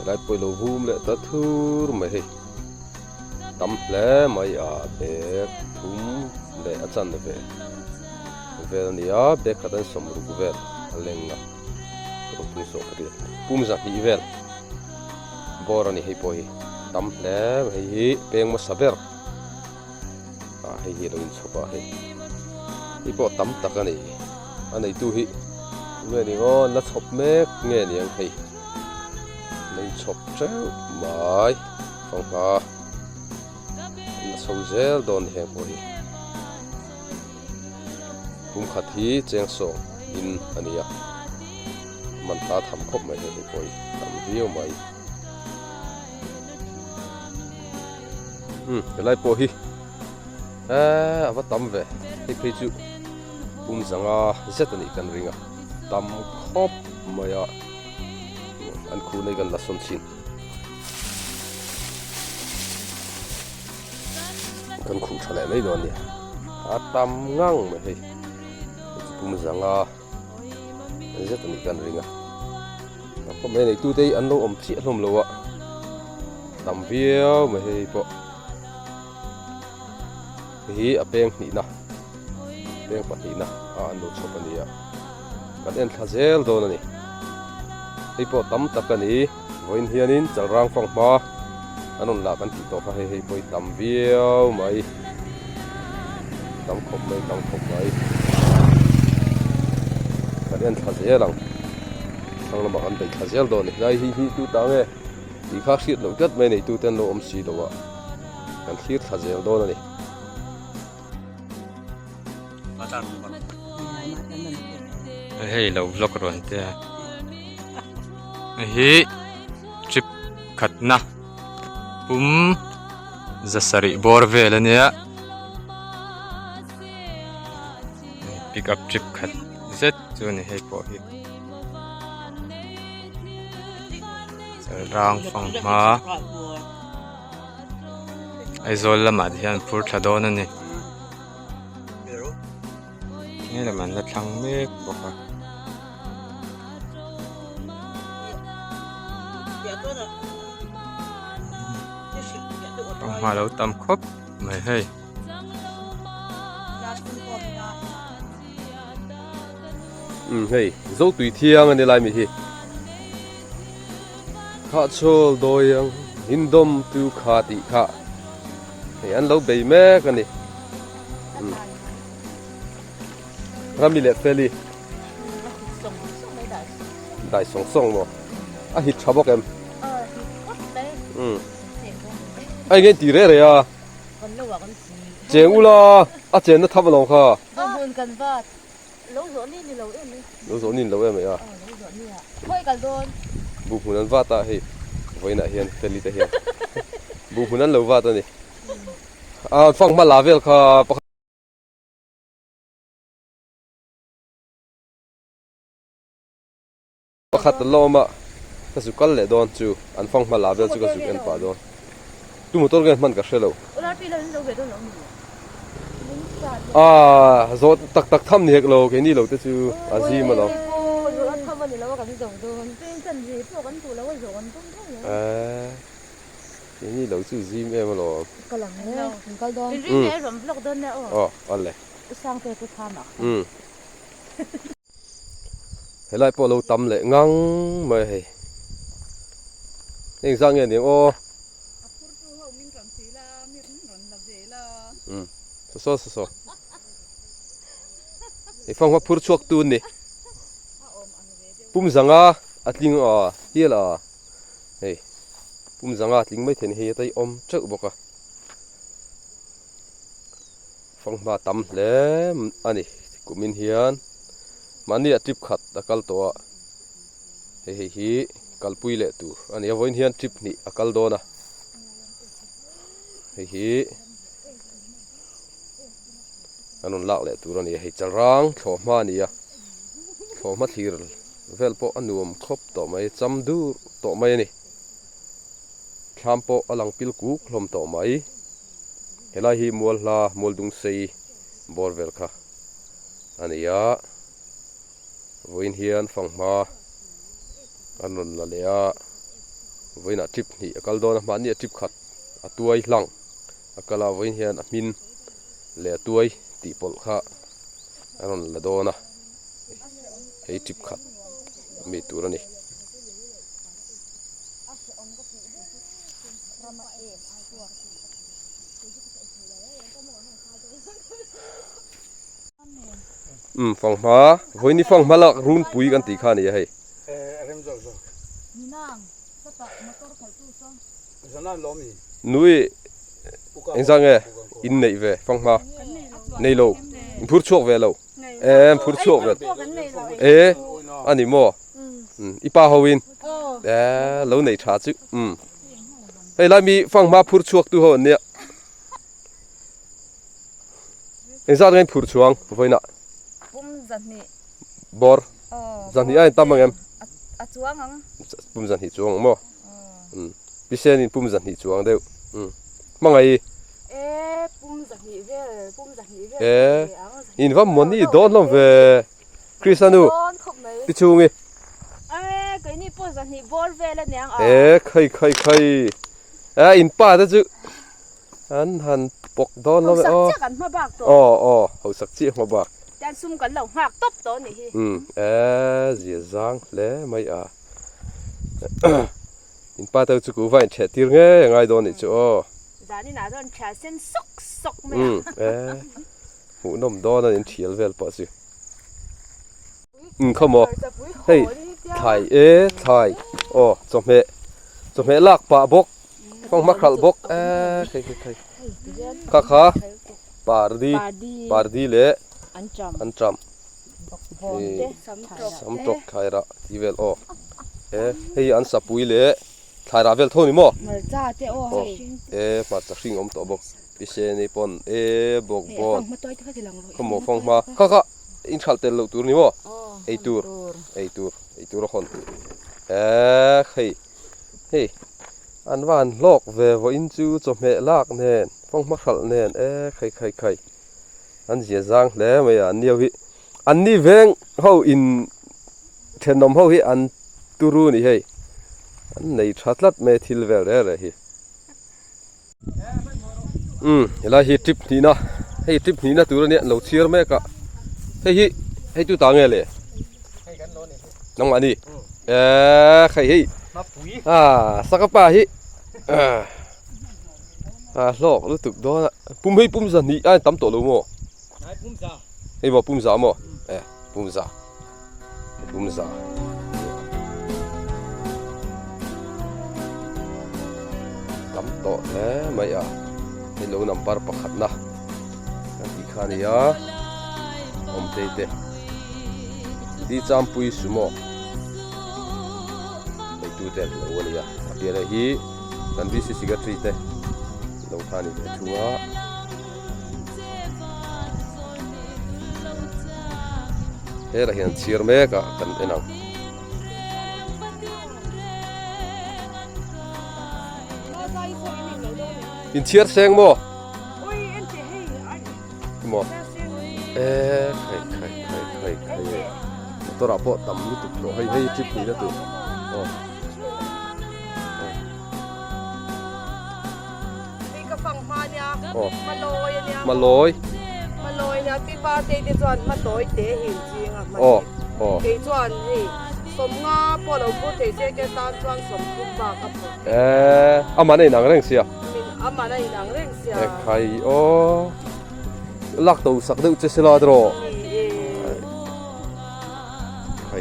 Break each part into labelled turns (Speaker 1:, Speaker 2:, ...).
Speaker 1: lại bồi lô vum lệ ta thur mà hi tắm lẽ mày bé thum lệ chân về về nia bé khát ăn sầm rục về lên ngà rồi tung sổ cái bùm ra hi về bora ni hi poi tắm lẽ hi beng mà saber hi lo in sopa hi po tắm tắc anh này tu hi nghe ni ngon nó chọc mép nghe ni anh hi lấy chọc chéo mãi phong ha nó sâu dẻo đòn hẹp bồi cũng khát hi chén sổ in anh ya mình ta thầm khóc mày hẹp bồi tầm viêu mày cái lại bồi vắt tắm về thì khi chú cũng rằng rất là cần ringa tắm khóc mày anh khu này gần là xuân chín gần khu trở lại mấy đòn nhỉ tắm ngang mày hay cũng rằng rất là cần ringa có mấy này tu tây ăn lâu ẩm chị lom lâu ạ tắm viêu mày hay bộ hi apeng ni na peng pati na an lo chop ani kan en thazel don ani ipo tam takani voin hianin chalrang phong ma anon la kan ti to kha hei poi tam viau mai tam khop mai kan en thazelang sang la kan dei thazel don ni lai hi tu ta nge ti kha sit lo tat mai nei tu ten lo om si do wa kan thir thazel don ani
Speaker 2: hey lo vlog ron te hi trip khatna zasari bor vel ania pick up trip khat zet chuni hei po hi rang phang ma aizol lama hian phur thladon aniนี่แหละมันละทั้งเมฆบอกว่าต้องมาแล้วตำครบไม่ให้
Speaker 1: เฮ้ยโจตุยเที่ยงอันนี้ไรมีที่ข้าโชลโดยยังหินดมตูขาติข้าเฮ้ยอันเราใบแม่กันนี่รามีเล็ดเฟลี่ได้ส่งบ่ฮิตชอบบอกเอ็มไอ้เงี้ยตีเร่เลยเจ้าอุลาเจ้าน่ะทับลงค่ะลูกสาวนี่เราเอ็มไหมบุกหุ่นนั้นว่าตาเฮ้ยไว้น่ะเฮียนเฟลี่ตาเฮียนบุกหุ่นนั้นเราว่าตานี่ฟังมาลาเวลค่ะขัดตลอมก็สุกัลเลยโดนจูอันฟังมาลาเบลจูก็สุกันป่าโดนตู้มอเตอร์กันมันก็เชลล์โซตักทำเนี่ยเราแค่นี้เราจะจูอาซีมาแล้วแค่นี้เราจูซีเอ็มแล้วก็หลังแล้วก็โดนอ๋ออะไรสร้างเป็นตัวทำอ่ะเฮ้ยไล่พอเราตำเลยงังไม่เฮ้ยยังสั่งอย่างนี้โอ้โซ่ไอ้ฟังว่าพูดชวกตูนนี่ปุ่มสังอาทิงเฮียล่ะเฮ้ยปุ่มสังอาทิงไม่เห็นเฮียแต่อมเจ้าบอกอ่ะฟังมาตำเลยอันนี้กูมินเฮียนมันนี่ทริปขัดตะกัลตัวเฮ้ยกัลปุยเละตัวอันนี้วันเฮียนทริปนี่อกัลโดนะเฮ้ยอันนั้นลักเละตัวนี่เฮ้ยจะร้างโฉมมานี่อะโฉมมาทีรเวลปออันนุ่มครบต่อไม่จำดูต่อไม่นี่ชามปออลังปิลกุกลมต่อไม่เฮลาฮีมัวลามัวดุงซีบอร์เวลค่ะอันนี้อะวันเฮียนฟังมา อันนั้นละเลยไว้น่ะทริปนี่กัลโดนมันนี่ทริปขัดตัวหลังกัลาไว้เฮียนมินเลี้ยตัวตีปอลค่ะอันนั้นละโดนะให้ทริปขัดมีตัวนี่ฟังมาไว้นี่ฟังมาละรุ่นปุยกันตีข้านี่ให้นุ้ยเอ็งสั่งไงอินไหนเว้ฟังมาในโลพูดช่วงเวลาพูดช่วงเวลาอันนี้มั่วอีป้าฮาวินเราในชาจุเฮ้ยแล้วมีฟังมาพูดช่วงตัวเนี่ยเอ็งสั่งไงพูดช่วงไว้น่ะบอร์จันนี่ไอ้ตั้มมั้งเอ็มปุ่มจันนี่จวงมั่วพิเศษนี่ปุ่มจันนี่จวงเดียวมั่งไงอินว่ามันนี่โดนลงเวคริสตันูติชูงี้
Speaker 3: ก็นี่ปุ่มจันนี่บอลเวลเนี่ย
Speaker 1: ใครอินป้าแต่จุอันหันปกโดนลง
Speaker 3: อ๋
Speaker 1: อเขาสักจีมาบัก
Speaker 3: แต่ซุ่มกันเหล่าหักตบตัวนี่
Speaker 1: เสียจังเลยไม่อินป้าแต่จุกูว่าอินเชติร์ไงยังไงโดนนี่จู
Speaker 3: จานี่น่าโดนแฉเส้นซกไหม
Speaker 1: หูนมโดนอินเทียลเวลปะสิเข้ามาเฮ้ยถ่ายจอมเฮลักปะบกฟังมักขัลบกใครข้าปาร์ดีเล่อันจำสำตกใครละอีเวลเฮ้ยอันสับปุยเล่ถ่ายราเวลท่านี่มั้งมาจากสิ่งอมตัวบกพิเศษนี่ปนบกขโมยฟังมาข้าอินชัลเตลตัวนี้มั้งไอตัวละคนเฮ้ยอันว่าอันโลกเววอินจูจมเฮลากเนนฟังมักขัลเนนใครอันเสียจังแล้วไม่อันนี้เวงเขาอินเทนนมเขาเฮอันตูรูนี่เฮอันในชัดลัดเมทิลเวลเลยเฮแล้วเฮทริปนี้นะตัวนี้เราเชื่อไหมกะให้ตัวต่างไงเลยน้องอันนี้ใครเฮสักป้าเฮโลกรู้ตึกด้วยนะปุ่มจันนี่ไอ้ตั้มตัวรู้มั้งไอ้บอกปุ่มจ่ามั้งปุ่มจ่าตั้มตัวแล้วไม่ให้เรานำปาร์ปขัดนะนั่นที่ข้านี่อมเตะดีจำปุยสุโมไปดูเตะเราวันนี้เดี๋ยวฮีกันวิสิสิกตรีเตะเราท่านี่ไปชัวเฮ้ยเราเห็นเชียร์เมกะกันเอ็นังอินเชียร์เซงมั้งมั้งใครตัวเราพอต่ำนิดตัวให้ทริปนี้นะตัว
Speaker 3: นี่ก็ฟังมาเนี่ย
Speaker 1: มาลอย
Speaker 3: เนี่ยที่บ้านเตะจวนมาต่อยเตะหินจริงเตะจวนนี่สมงาพอเราพูดเตะเสียแกตามจวนสมทุกบากับผม
Speaker 1: อามาในหนังเรื่องเสีย
Speaker 3: มาในหนังเรื่องเสีย
Speaker 1: ใครลักตัวสักเดือดจะสลาดรอใคร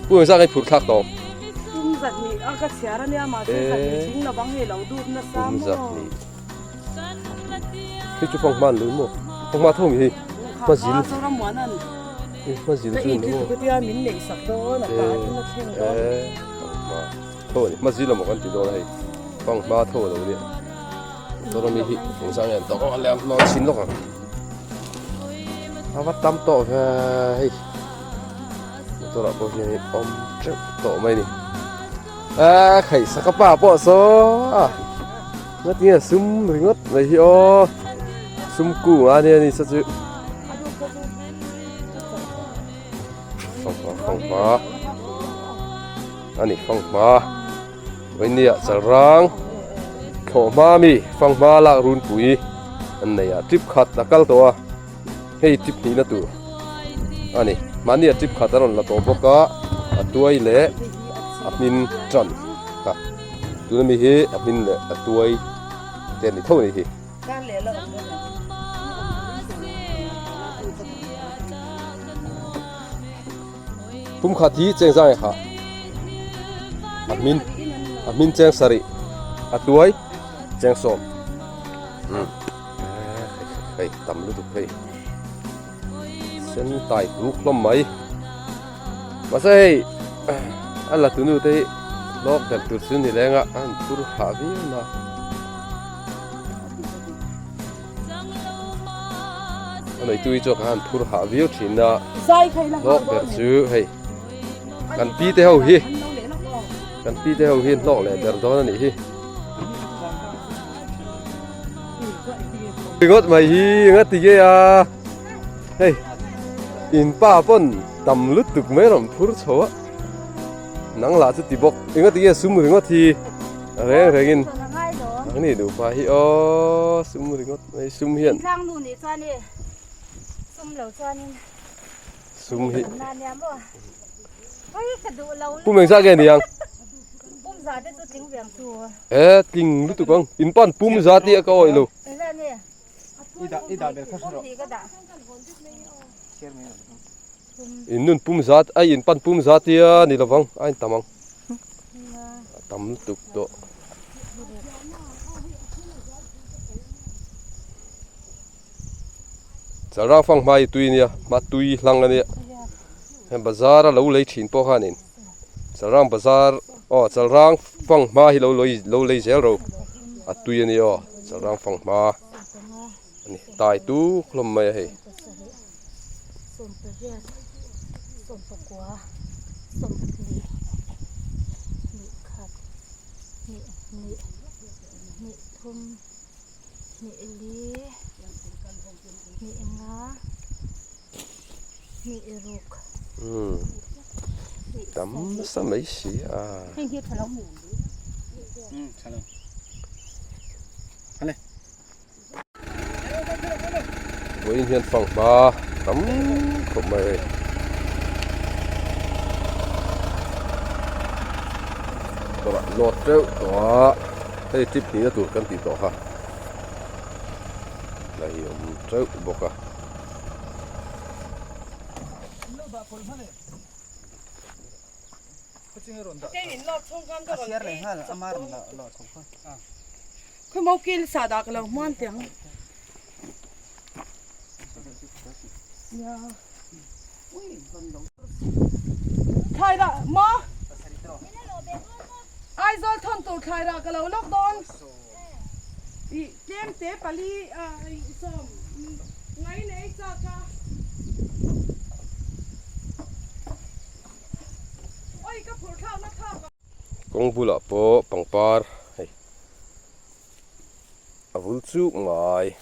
Speaker 1: ผู้สั่งให้พูดทักต่อ
Speaker 3: จัดนี่ก็เสียแล้วเนี่ยมาจัดนี่ชิงเราบังให้เราดูนะซ้ำ
Speaker 1: จัดนี่ที่จะฟังมันหรือมั้งฟังมาท่องอีมาจิลมาจิลจุนมั้ง
Speaker 3: ก็ที่มินเล็กสักตัวนะตาที่มาเที่ยงตัว
Speaker 1: มาท่องนี่มาจิลเราบอกกันติดตัวให้ฟังมาท่องเราเนี่ยตัวเรามีหิฟังสั่งเงินต่อก็แล้วนอนชินหรอกเอาวัดตามต่อเฮ้ยตัวเราบอกอย่างนี้อมเจ็บต่อไหมนี่ใครสักป้าปอโซ่งัดเนี่ยซุ่มหรืงัดอะไรที่ซุ่มกูอันนี้นี่สักจุดของฟ้า อันนี้ฟังมาไว้เนี่ยจะร้างขอมามีฟังมาลากรุนปุ๋ยอันนี้ทริปขัดตะกัลตัวให้ทริปนี้นะตัวอันนี้มันเนี่ยทริปขัดตลอดละตัวพวกก็ตัวเละมินจันครับตัวนี้มีเฮมินเละตัวเต็มที่เท่านี้เฮ
Speaker 3: การเหลือเรา
Speaker 1: พุ่มขัดที่เจงใจค่ะมินเจงสริตัวเจงส้มเฮ้ยตำลุตุกเฮ้ยเส้นไต่ลุกล้มไหมมาใส่อันละตัวนู้นที่ลอกแบบตัวซึ่งนี่แหละอ่ะอันตัวหาวิวนะอันนี้ตัวอีจอกอันตัวหาวิวที่น่ะ
Speaker 3: ใส่ใครละ
Speaker 1: ลอกแบบซื้อเฮ้ยกันปีเท่าฮีกันปีเท่าฮีลอกเลยแบบตอนนี้ฮีงดมาฮีงัดตีเกียเฮ้ยอินป้าปนตำลุตุกไม่รำพูดชัวนังหลาจะตีบอกงัดตีเกียซุ่มงัดทีอะไรกินนังนี่ดูไปฮีอ๋อซุ่มงัดไม่ซุ่มเฮียน
Speaker 4: ข้างนู้นนี่ซะนี่ซุ่มเหลวซะนี่
Speaker 1: ซุ่มฮี
Speaker 4: นานเนี่ยบ่เฮ้ยกระดูเรา
Speaker 1: ผู้เมืองซาแกนี่ยัง
Speaker 4: ปุ้มซาได้ตัวจริงเวียงตัว
Speaker 1: จริงลุตุกังอินป้านปุ่มซาตีก็เอาอีลู
Speaker 4: เอ้ยนี่
Speaker 5: Ida ber
Speaker 4: ปุ้ม
Speaker 5: kasro.
Speaker 4: ดีก็ได้
Speaker 5: Kerme.
Speaker 1: in nun pum zat ai in pan pum zatia ni lawang ai tamang tam tuk to chara phang mai tui nia ma tui hlang ani he bazar lo lei thin po hanin charang bazar charang phang ma hi lo lei zel ro a tui ani charang phang ma ani tai tu khlom mai he
Speaker 4: ส้มปะเรียดส้มปะกัวส้มนี่นี่ขัดนี่ทุ่มนี่เอลีนี่เอ็งงานี่เอรุก
Speaker 1: tắm sao mấy xí à
Speaker 4: ให้เฮ็ดให้เราหมุน
Speaker 5: Hello.
Speaker 1: với hiền phòng ba tắm không mày các bạn lột rượu đó đây tiếpนี้tụiกันติดต่อค่ะlà hiểu rượu bọc à
Speaker 3: cái hình lọt trong căn cái
Speaker 5: Asiar le ha amar la sokha.
Speaker 3: cái màu kia xả đạc là ngoan tiếng khai ra mơ ai rồi thon tổ khai ra cái lâu lóc đón kem tế pali sôm ngay này cha cha ôi cái phổi khao nó khao
Speaker 1: công vụ là po bằng par hay à vũ trụ ngoài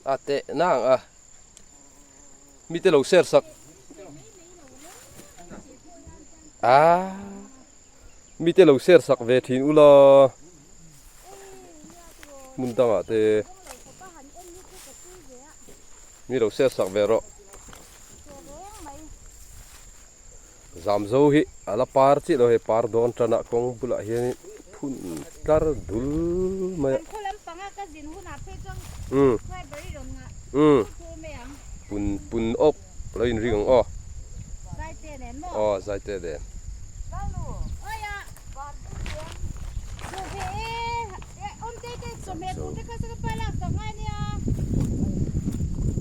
Speaker 1: à tệ nang à mi tê lâu ser sak à mi tê lâu ser sak về thìn u lo mun tang à tê mi lâu ser sak về rồi giảm dâu hi ala par chi lo he par don trana kong bula hi phun tar dul ma
Speaker 4: คนลำปังก็สินหุ่นอาเพจังค่อยบริโภคงะคือแม่ง
Speaker 1: pun op lo in ring o
Speaker 4: ใส่เตนเนาะ
Speaker 1: zai te de
Speaker 4: เจ้าหนูเอ้ยอ่ะบอลดูเพอมเต้สมัยกูจะเข้าสักไปละสองไงเนี่ย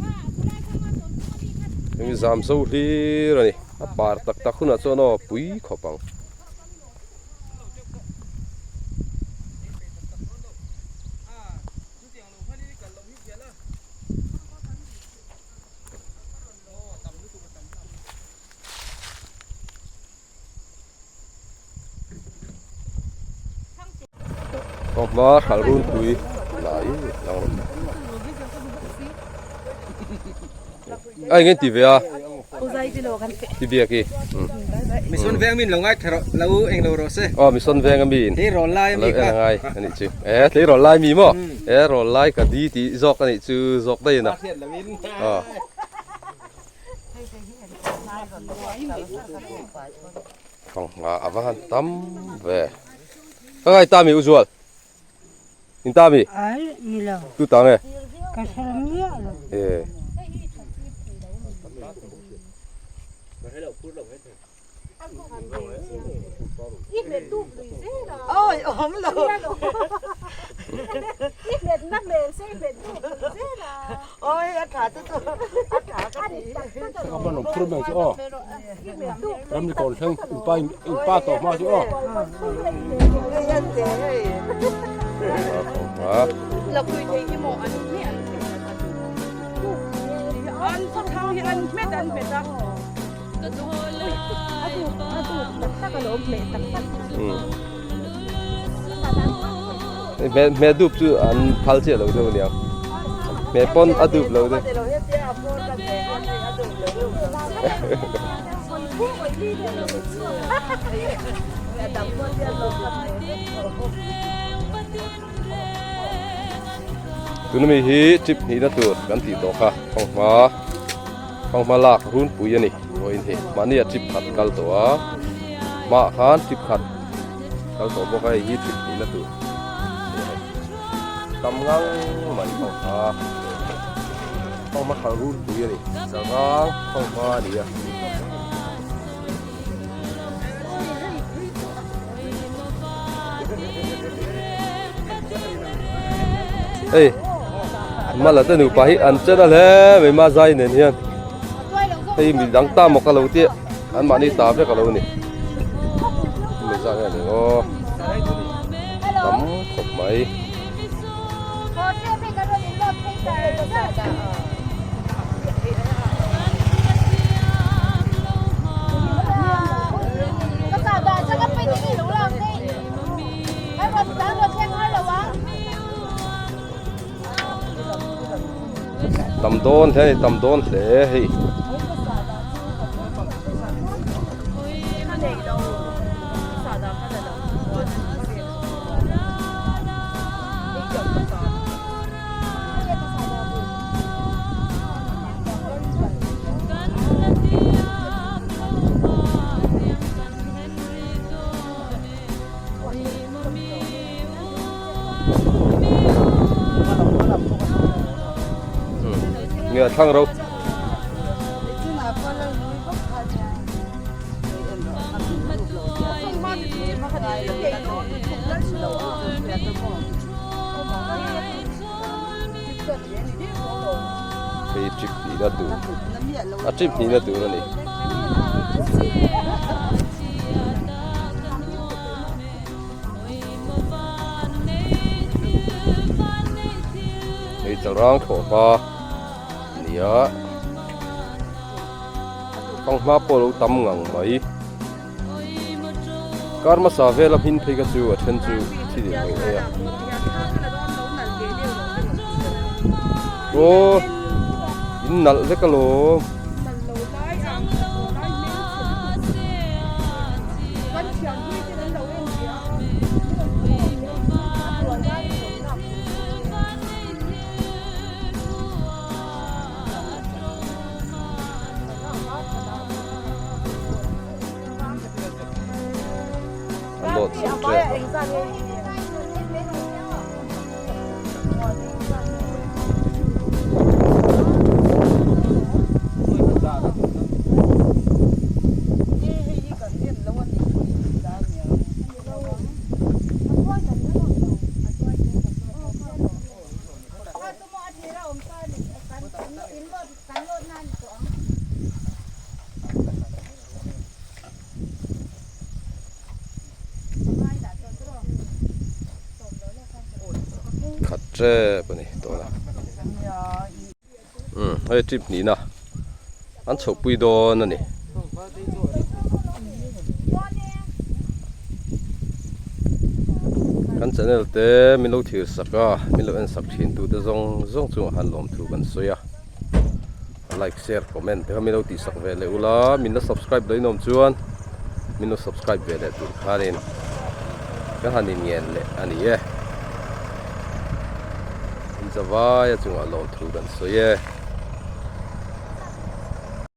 Speaker 4: ว่ากูได้ข้างมาสมตัวนี้ค่ะ
Speaker 1: mi zam zo hi ra ni a par tak tak khuna cho no pui khopang Không mà khả run tùy lại lòng ai nghe tv à
Speaker 3: cô dây đi lô khăn
Speaker 1: tv kì
Speaker 5: mi sun veng min longai thero lau eng lo ro se
Speaker 1: mi son veng amin
Speaker 5: hi ro lai mi
Speaker 1: lo
Speaker 5: ka
Speaker 1: ngai ani chu le ro lai mi mo ro lai ka di ti jok ani chu jok dai na
Speaker 5: thiệt là min
Speaker 1: không avan tam về các ai ta mi usual in ta mi
Speaker 6: ai mi lo
Speaker 1: tu ta nghe
Speaker 6: ka sarmia lo
Speaker 3: ôi ốm lồ ôi ăn thả tôi ăn thả cái gì
Speaker 7: Apa no problem si oh. Ram ni kon sang impa to ma si oh.
Speaker 3: cái nhân thế
Speaker 4: là quy thấy cái mỏ ăn mẹ ăn sao thao thì ăn mẹ ăn mẹ ta
Speaker 1: mẹ đúp chứ ăn phal chết lâu đâu nhỉ mẹ pon ăn đúp lâu đấy tụi mình hi chip hi đã tuột gắn tỉ tổ kha phong ma lạc run pui ani rồi hi mà nia chip khát cal tổ mà khan chip khát cal tổ bốc cái hi chip hi đã tuột tầm ngang mà phong ma khang run pui ani sao phong ma đi à ê mà là tên nữ phải ăn chết là lẽ về ma dai này nha ê mình đang ta một cái lẩu tiệt ăn mà đi ta với cái lẩu này mình ra này ô tắm khóc mấy tầm đôn thế này tầm đôn để hi nghe thang đâu cái chip gì đó tụ chip gì đó tụ rồi này cái tàu rong thổ pha nhớ phong ma polo tâm ngang mấy car mà sao về làm hin thấy cái chú ở trên chú thì điểm này à ô in nal cái lô lột chuyện khát chế bên này đó là hay trip ní na ăn chụp bùi đồ nè căn channel te mình lâu thiệt sắc à mình lâu ăn sắc thiên tu te zong zong chung han lom thu ban soya like share comment te kami lo ti sak ve le ula min na subscribe doi nom chuan min no subscribe ve le tu hanin ka hanin yen le ani ye in zawai chunga lo thru dan so ye